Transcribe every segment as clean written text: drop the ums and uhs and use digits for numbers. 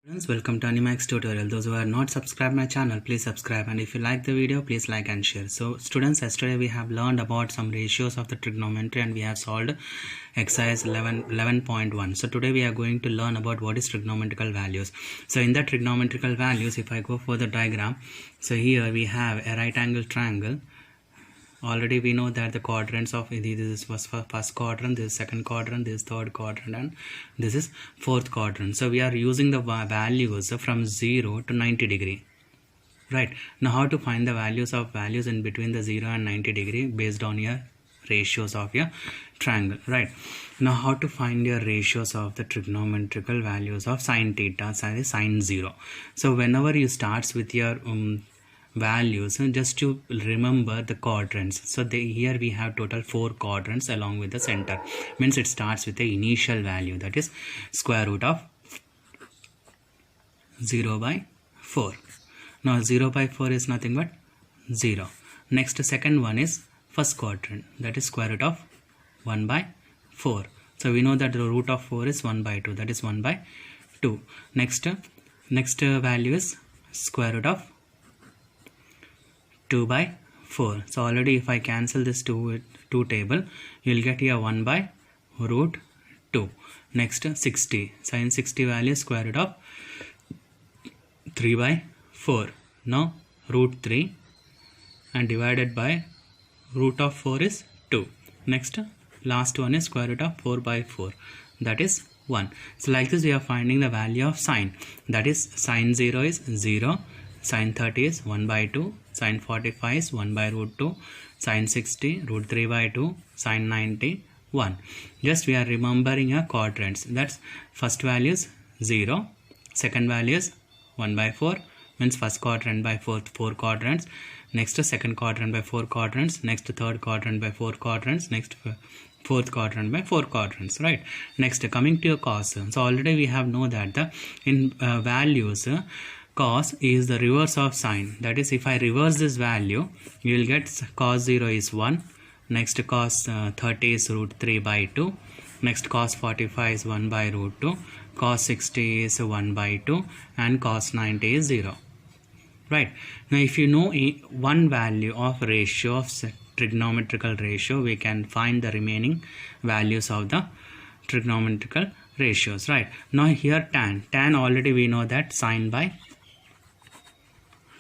Friends, welcome to Animax tutorial. Those who are not subscribed my channel, please subscribe, and if you like the video, please like and share. So students, yesterday we have learned about some ratios of the trigonometry and we have solved exercise 11.1. So today we are going to learn about what is trigonometrical values. So in the trigonometrical values, if I go for the diagram, so here we have a right angle triangle. Already we know that the quadrants of this is first quadrant, this is second quadrant, this is third quadrant, and this is fourth quadrant. So we are using the values from 0 to 90 degree. Right, now how to find the values in between the 0 and 90 degree based on your ratios of your triangle. Right, now how to find your ratios of the trigonometrical values of sine theta, sine 0. So whenever you starts with your values, just to remember the quadrants. So here we have total 4 quadrants along with the center. Means it starts with the initial value, that is square root of 0 by 4. Now 0 by 4 is nothing but 0. Next, second one is first quadrant, that is square root of 1 by 4. So we know that the root of 4 is 1 by 2, that is 1 by 2. Next value is square root of 2 by 4. So already if I cancel this 2 table, you will get here 1 by root 2. Next 60. Sin 60 value is square root of 3 by 4. Now root 3 and divided by root of 4 is 2. Next last one is square root of 4 by 4. That is 1. So like this we are finding the value of sine. That is sine 0 is 0. Sin 30 is 1 by 2, sin 45 is 1 by root 2, sin 60 root 3 by 2, sin 90 1. Just we are remembering our quadrants. That's first value is 0, second value is 1 by 4, means first quadrant by 4 quadrants, next second quadrant by 4 quadrants, next third quadrant by 4 quadrants, next fourth quadrant by 4 quadrants. Right, next coming to your cos. So already we have know that the in values cos is the reverse of sine. That is, if I reverse this value, you will get cos 0 is 1. Next cos 30 is root 3 by 2. Next cos 45 is 1 by root 2. Cos 60 is 1 by 2. And cos 90 is 0. Right. Now if you know one value of ratio of trigonometrical ratio, we can find the remaining values of the trigonometrical ratios. Right. Now here tan already we know that sine by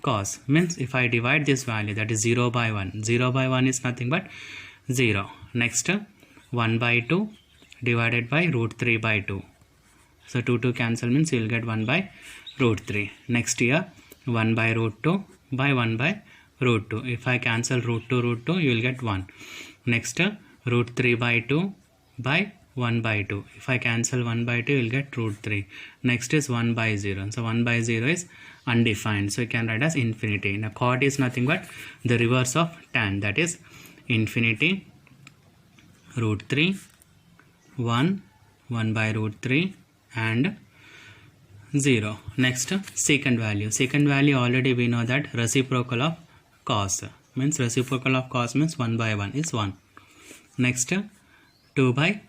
cos, means if I divide this value, that is 0 by 1. 0 by 1 is nothing but 0. Next 1 by 2 divided by root 3 by 2. So 2 cancel, means you will get 1 by root 3. Next here 1 by root 2 by 1 by root 2. If I cancel root 2, you will get 1. Next root 3 by 2 by 1 by 2. If I cancel 1 by 2, you will get root 3. Next is 1 by 0. So 1 by 0 is undefined. So you can write as infinity. Now cot is nothing but the reverse of tan. That is infinity root 3, 1 by root 3 and 0. Next secant value. Secant value already we know that reciprocal of cos. Means reciprocal of cos means 1 by 1 is 1. Next 2 by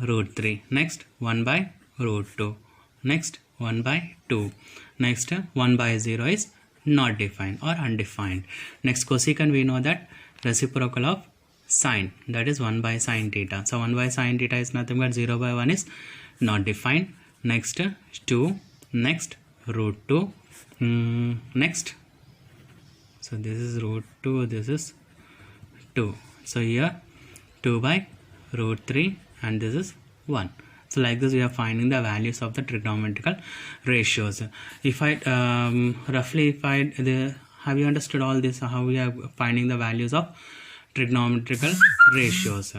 root 3. Next 1 by root 2. Next 1 by 2. Next 1 by 0 is not defined or undefined. Next cosecant we know that reciprocal of sine, that is 1 by sine theta. So 1 by sine theta is nothing but 0 by 1 is not defined. Next 2. Next root 2. Next, so this is root 2, this is 2. So here 2 by root 3 and this is 1. So like this we are finding the values of the trigonometrical ratios. If I have you understood all this, how we are finding the values of trigonometrical ratios?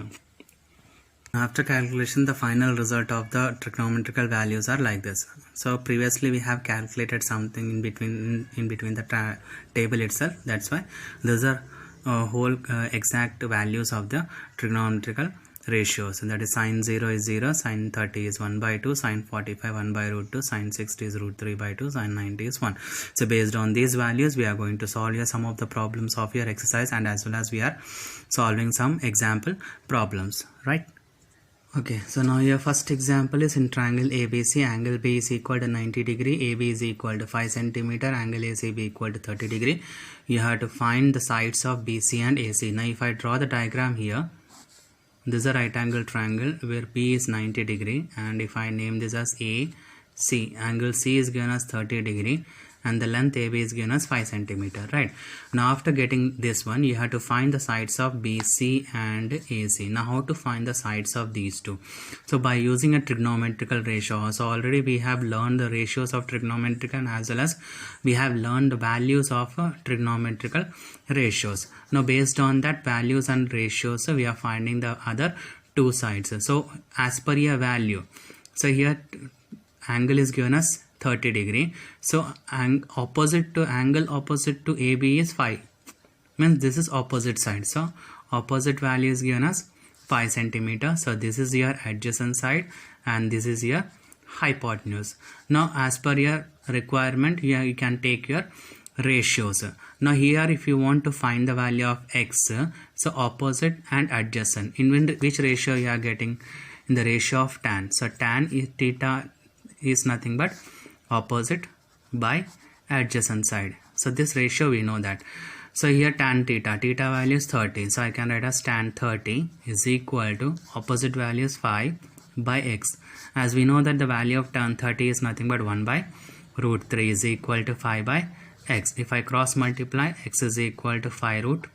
After calculation, the final result of the trigonometrical values are like this. So previously we have calculated something in between the table itself. That's why those are whole exact values of the trigonometrical ratios. That is sine 0 is 0, sine 30 is 1 by 2, sine 45 1 by root 2, sine 60 is root 3 by 2, sine 90 is 1. So based on these values we are going to solve here some of the problems of your exercise, and as well as we are solving some example problems. Right. Okay, so now your first example is in triangle ABC. Angle B is equal to 90 degree, AB is equal to 5 centimeter, angle ACB equal to 30 degree. You have to find the sides of BC and AC. Now if I draw the diagram here, this is a right angle triangle where B is 90 degree, and if I name this as AC, angle C is given as 30 degree and the length AB is given as 5 centimeter, right? Now after getting this one, you have to find the sides of BC and AC. Now how to find the sides of these two? So by using a trigonometrical ratio. So already we have learned the ratios of trigonometrical, as well as we have learned the values of trigonometrical ratios. Now based on that values and ratios, we are finding the other two sides. So as per your value, so here angle is given as 30 degree. So opposite to angle opposite to AB is 5, means this is opposite side. So opposite value is given as 5 centimeter. So this is your adjacent side and this is your hypotenuse. Now as per your requirement, here you can take your ratios. Now here if you want to find the value of x, so opposite and adjacent, in which ratio you are getting? In the ratio of tan. So tan is theta is nothing but opposite by adjacent side. So this ratio we know that. So here tan theta value is 30. So I can write as tan 30 is equal to opposite value is 5 by x. As we know that the value of tan 30 is nothing but 1 by root 3 is equal to 5 by x. If I cross multiply, x is equal to 5 root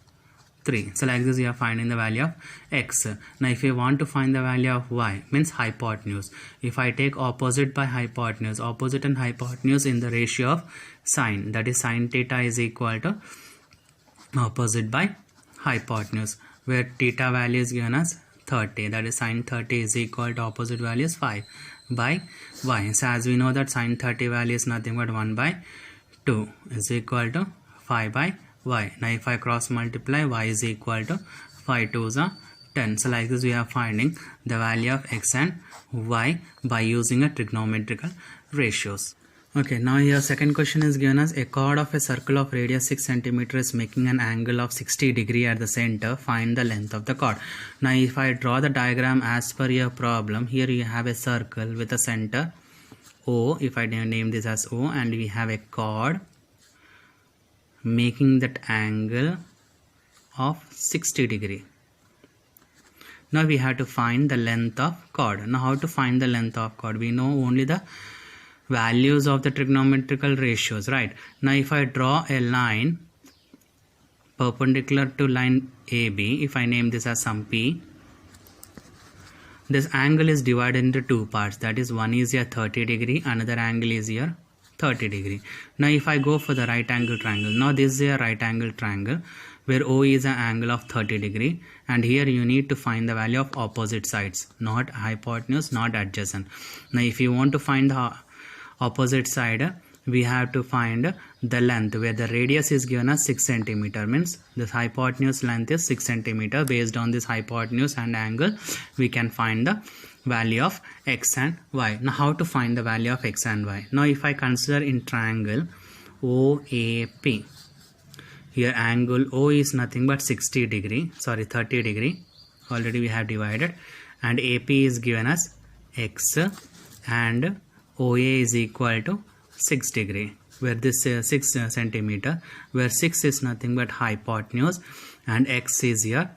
3. So like this you are finding the value of x. Now if you want to find the value of y, means hypotenuse, if I take opposite by hypotenuse, opposite and hypotenuse in the ratio of sine, that is sine theta is equal to opposite by hypotenuse, where theta value is given as 30, that is sine 30 is equal to opposite value is 5 by y. So as we know that sine 30 value is nothing but 1 by 2 is equal to 5 by y. Now if I cross multiply, y is equal to 5 2s are 10. So like this we are finding the value of x and y by using a trigonometrical ratios. Okay, now here second question is given as a chord of a circle of radius 6 cm is making an angle of 60 degree at the center. Find the length of the chord. Now if I draw the diagram as per your problem, here you have a circle with a center O. If I name this as O, and we have a chord making that angle of 60 degree. Now we have to find the length of chord. Now how to find the length of chord? We know only the values of the trigonometrical ratios, right? Now if I draw a line perpendicular to line AB, if I name this as some P, this angle is divided into two parts, that is one is here 30 degree, another angle is here 30 degree. Now if I go for the right angle triangle, now this is a right angle triangle where O is an angle of 30 degree, and here you need to find the value of opposite sides, not hypotenuse, not adjacent. Now if you want to find the opposite side, we have to find the length, where the radius is given as 6 cm, means this hypotenuse length is 6 cm. Based on this hypotenuse and angle, we can find the value of x and y. Now how to find the value of x and y? Now if I consider in triangle OAP, here angle O is nothing but 30 degree, already we have divided, and AP is given as x and OA is equal to 6 degree, where this 6 centimeter, where 6 is nothing but hypotenuse and x is your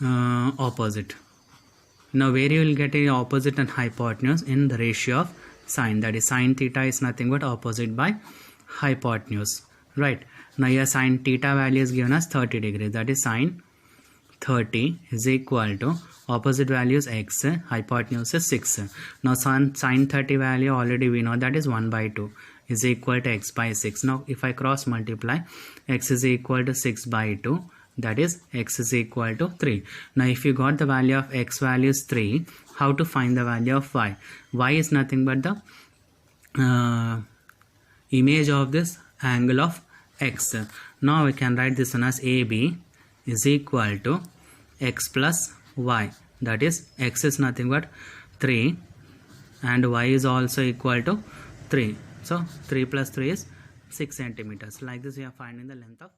opposite. Now where you will get a opposite and hypotenuse? In the ratio of sine, that is sine theta is nothing but opposite by hypotenuse, right? Now here sine theta value is given as 30 degree, that is sine 30 is equal to opposite value is x, hypotenuse is 6. Now sine 30 value already we know that is 1 by 2 is equal to x by 6. Now if I cross multiply, x is equal to 6 by 2, that is x is equal to 3. Now if you got the value of x value is 3, how to find the value of y? Y is nothing but the image of this angle of x. Now we can write this one as AB is equal to x plus y, that is x is nothing but 3 and y is also equal to 3. So 3 plus 3 is 6 centimeters. Like this we are finding the length of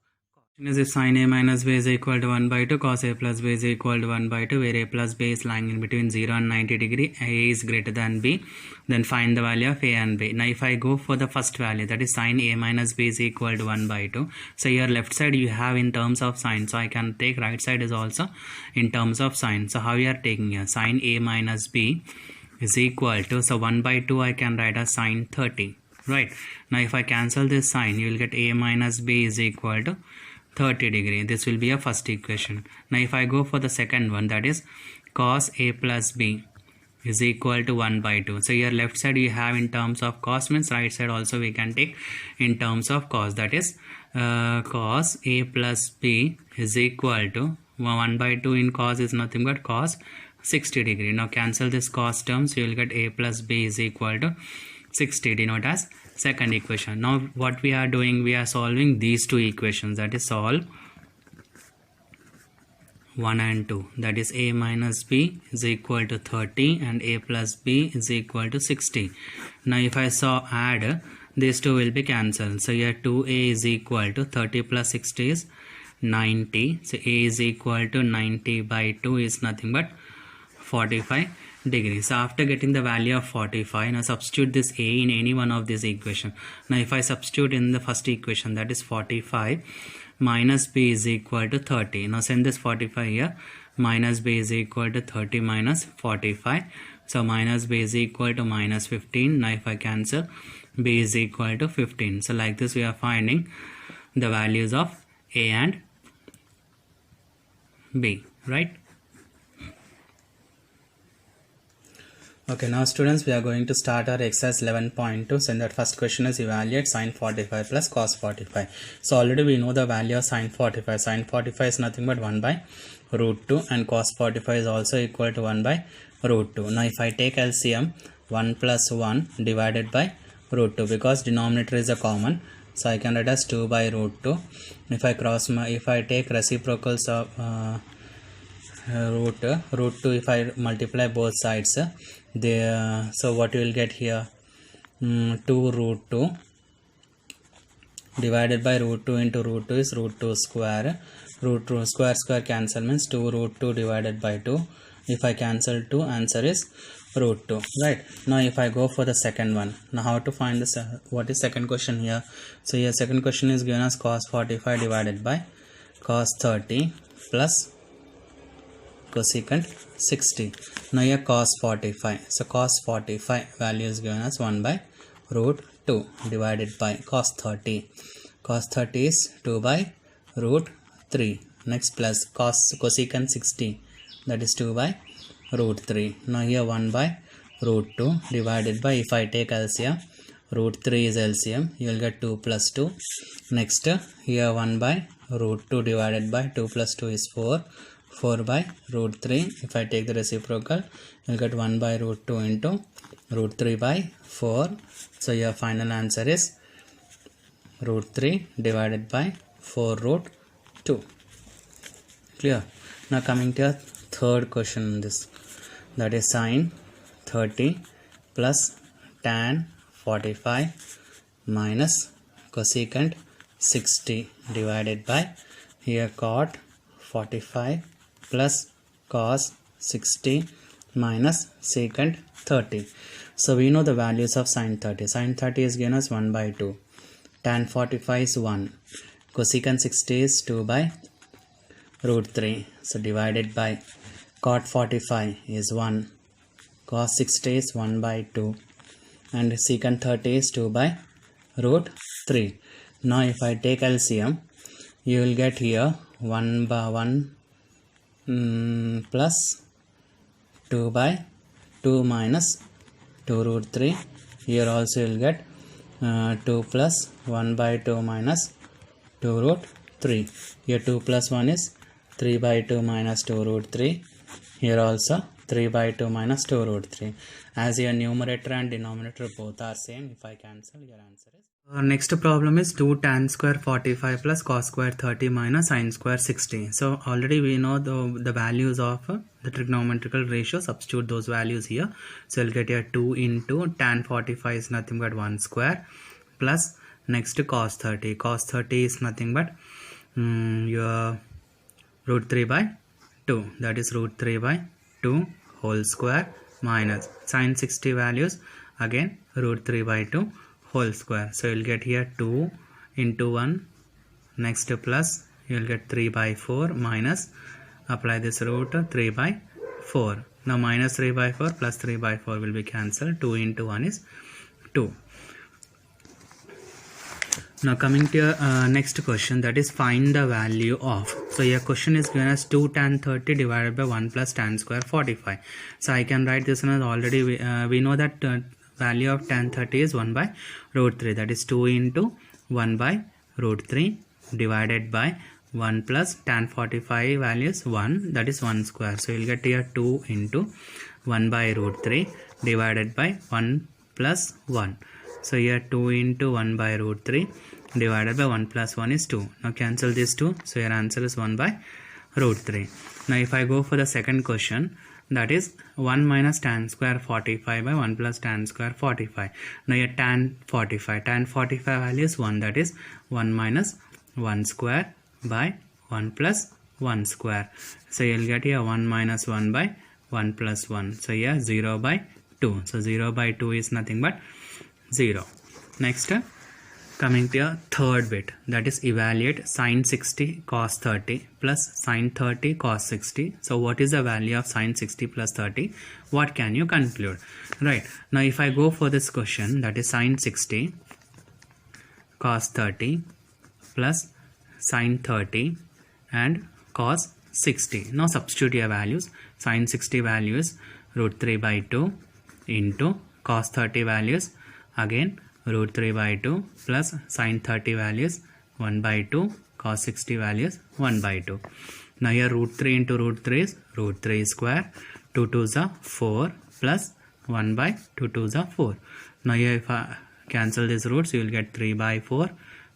Is if sin a minus b is equal to 1 by 2, cos a plus b is equal to 1 by 2, where a plus b is lying in between 0 and 90 degree, a is greater than b, then find the value of a and b. Now if I go for the first value, that is sin a minus b is equal to 1 by 2. So here left side you have in terms of sin, so I can take right side is also in terms of sin. So how you are taking here, sin a minus b is equal to, so 1 by 2 I can write as sin 30, right? Now if I cancel this sign, you will get a minus b is equal to 30 degree. This will be a first equation. Now if I go for the second one, that is cos a plus b is equal to 1 by 2. So here left side you have in terms of cos, means right side also we can take in terms of cos, that is cos a plus b is equal to 1 by 2 in cos is nothing but cos 60 degree. Now cancel this cos terms, you will get a plus b is equal to 60, denote as second equation. Now what we are doing, we are solving these two equations, that is solve 1 and 2, that is a minus b is equal to 30 and a plus b is equal to 60. Now if I add, these two will be cancelled. So here 2a is equal to 30 plus 60 is 90. So a is equal to 90 by 2 is nothing but 45 degrees. So after getting the value of 45, now substitute this a in any one of these equation. Now if I substitute in the first equation, that is 45 minus b is equal to 30. Now send this 45 here, minus b is equal to 30 minus 45. So minus b is equal to minus 15. Now if I cancel, b is equal to 15. So like this we are finding the values of a and b, right? Okay, now students, we are going to start our exercise 11.2. So in that first question is evaluate sin 45 plus cos 45. So already we know the value of sin 45. Sin 45 is nothing but 1 by root 2 and cos 45 is also equal to 1 by root 2. Now if I take LCM, 1 plus 1 divided by root 2, because denominator is a common, so I can write as 2 by root 2. If I take reciprocals of root 2, if I multiply both sides, so what you will get here, 2 root 2 divided by root 2 into root 2 is root 2 square. Root 2 square cancel, means 2 root 2 divided by 2. If I cancel 2, answer is root 2, right? Now if I go for the second one, now how to find this, what is second question here? So here second question is given as cos 45 divided by cos 30 plus cosecant 60. Now here cos 45, so cos 45 value is given as 1 by root 2 divided by cos 30. Cos 30 is 2 by root 3. Next plus cosecant 60, that is 2 by root 3. Now here 1 by root 2 divided by, if I take LCM, root 3 is LCM, you will get 2 plus 2. Next here 1 by root 2 divided by 2 plus 2 is 4. 4 by root 3. If I take the reciprocal, you will get 1 by root 2 into root 3 by 4. So your final answer is root 3 divided by 4 root 2. Clear? Now coming to a third question in this, that is sin 30 plus tan 45 minus cosecant 60 divided by, here cot 45 plus cos 60 minus secant 30. So we know the values of sin 30. Sin 30 is given as 1 by 2. Tan 45 is 1. Cosecant 60 is 2 by root 3. So divided by cot 45 is 1. Cos 60 is 1 by 2. And secant 30 is 2 by root 3. Now if I take LCM, you will get here 1 by 1 plus 2 by 2 minus 2 root 3. Here also you will get 2 plus 1 by 2 minus 2 root 3. Here 2 plus 1 is 3 by 2 minus 2 root 3. Here also 3 by 2 minus 2 root 3. As your numerator and denominator both are same, if I cancel, your answer is. Our next problem is 2 tan square 45 plus cos square 30 minus sin square 60. So already we know the values of the trigonometrical ratio. Substitute those values here. So you'll get here 2 into tan 45 is nothing but 1 square plus next to cos 30. Cos 30 is nothing but your root 3 by 2, that is root 3 by 2 whole square minus sin 60 values, again root 3 by 2 whole square. So you'll get here 2 into 1, next plus you'll get 3 by 4 minus, apply this root 3 by 4. Now minus 3 by 4 plus 3 by 4 will be cancelled. 2 into 1 is 2. Now coming to your next question, that is find the value of. So your question is given as 2 tan 30 divided by 1 plus tan square 45. So I can write this one as already we know that value of tan 30 is 1 by root 3, that is 2 into 1 by root 3 divided by 1 plus tan 45 value is 1, that is 1 square. So you'll get here 2 into 1 by root 3 divided by 1 plus 1. So here 2 into 1 by root 3 divided by 1 plus 1 is 2. Now cancel these 2. So your answer is 1 by root 3. Now if I go for the second question, that is 1 minus tan square 45 by 1 plus tan square 45. Now your tan 45 value is 1, that is 1 minus 1 square by 1 plus 1 square. So you'll get here 1 minus 1 by 1 plus 1. So here 0 by 2. So 0 by 2 is nothing but 0. Next, coming to your third bit, that is evaluate sin 60 cos 30 plus sin 30 cos 60. So what is the value of sin 60 plus 30? What can you conclude? Right. Now if I go for this question, that is sin 60 cos 30 plus sin 30 and cos 60. Now substitute your values. Sin 60 values root 3 by 2 into cos 30 values again root 3 by 2 plus sin 30 values 1 by 2, cos 60 values 1 by 2. Now here root 3 into root 3 is root 3 square, 2 2s are 4 plus 1 by 2 2s are 4. Now here if I cancel these roots, you will get 3 by 4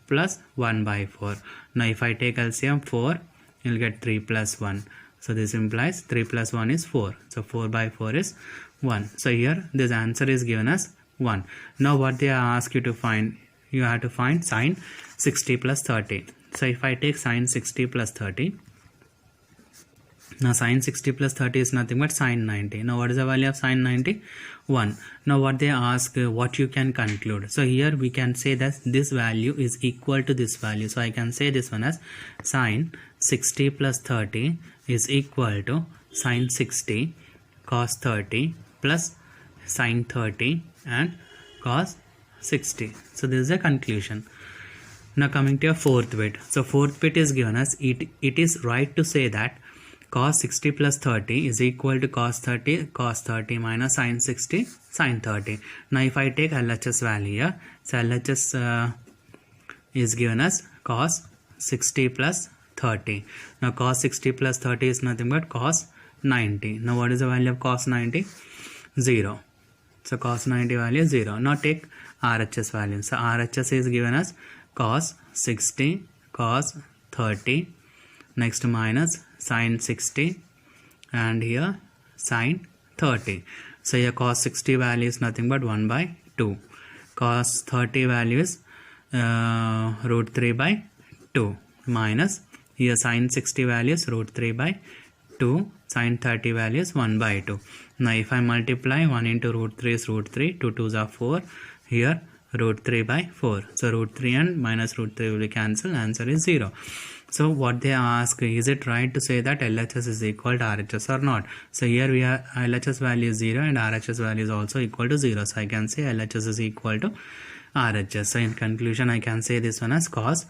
plus 1 by 4. Now if I take LCM 4, you will get 3 plus 1. So this implies 3 plus 1 is 4. So 4 by 4 is 1. So here this answer is given as 1. Now what they ask you to find, you have to find sin 60 plus 30. So if I take sin 60 plus 30, now sin 60 plus 30 is nothing but sin 90. Now what is the value of sin 90? 1. Now what they ask, what you can conclude. So here we can say that this value is equal to this value. So I can say this one as sin 60 plus 30 is equal to sin 60 cos 30 plus sin 30 and cos 60. So this is a conclusion. Now coming to your fourth bit. So fourth bit is given as it is right to say that cos 60 plus 30 is equal to cos 30 minus sin 60 sin 30. Now if I take LHS value here, so LHS is given as cos 60 plus 30. Now cos 60 plus 30 is nothing but cos 90. Now what is the value of cos 90? 0. So cos 90 value is 0. Now take RHS value. So RHS is given as cos 60 cos 30, next minus sin 60 and here sin 30. So here cos 60 value is nothing but 1 by 2. Cos 30 value is root 3 by 2 minus here sin 60 value is root 3 by 2, sin 30 value is 1 by 2. Now if I multiply 1 into root 3 is root 3, 2 2s are 4, here root 3 by 4. So root 3 and minus root 3 will be cancelled, answer is 0. So what they ask, is it right to say that LHS is equal to RHS or not? So here we have LHS value is 0 and RHS value is also equal to 0. So I can say LHS is equal to RHS. So in conclusion I can say this one as cos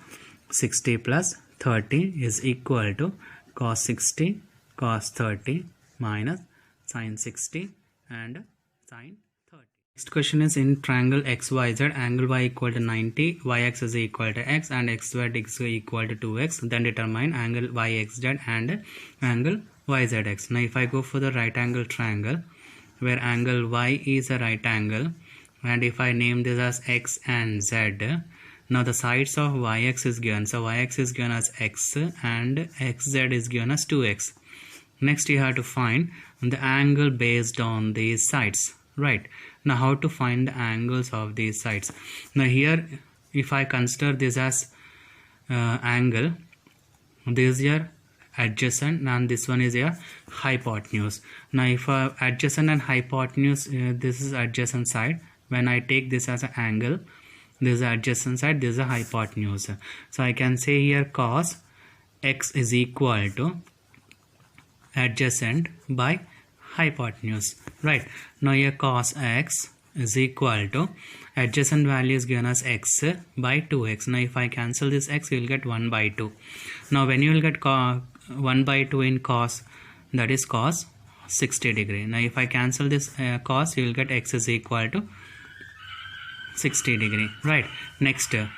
60 plus 30 is equal to cos 60 cos 30 minus sin 60 and sin 30. Next question is in triangle XYZ, angle y equal to 90, yx is equal to x and xz is equal to 2x. Then determine angle yxz and angle yzx. Now if I go for the right angle triangle where angle y is a right angle and if I name this as x and z, now the sides of yx is given. So yx is given as x and xz is given as 2x. Next you have to find the angle based on these sides, right? Now how to find the angles of these sides? Now here if I consider this as angle this is your adjacent and this one is your hypotenuse. Now if adjacent and hypotenuse, this is adjacent side. When I take this as an angle, this is adjacent side, this is a hypotenuse. So I can say here cos x is equal to adjacent by hypotenuse, right? Now here cos x is equal to adjacent value is given as x by 2x. Now if I cancel this x, you will get 1 by 2. Now when you will get 1 by 2 in cos, that is cos 60 degree. Now if I cancel this cos, you will get x is equal to 60 degree, right? Next so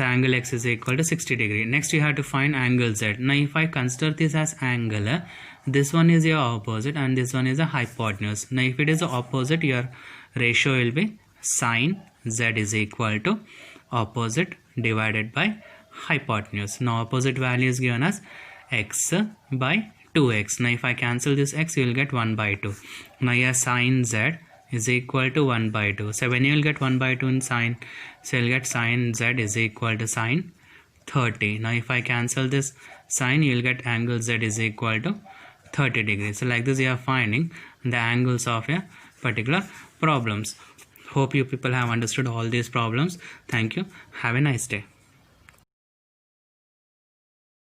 angle x is equal to 60 degree. Next you have to find angle z. Now if I consider this as angle, this one is your opposite and this one is a hypotenuse. Now if it is the opposite, your ratio will be sine z is equal to opposite divided by hypotenuse. Now opposite value is given as x by 2x. Now if I cancel this x, you will get 1 by 2. Now here sine z is equal to 1 by 2. So when you will get 1 by 2 in sine, so you will get sine z is equal to sine 30. Now if I cancel this sine, you will get angle z is equal to 30 degrees. So like this you are finding the angles of a particular problems. Hope you people have understood all these problems. Thank you. Have a nice day.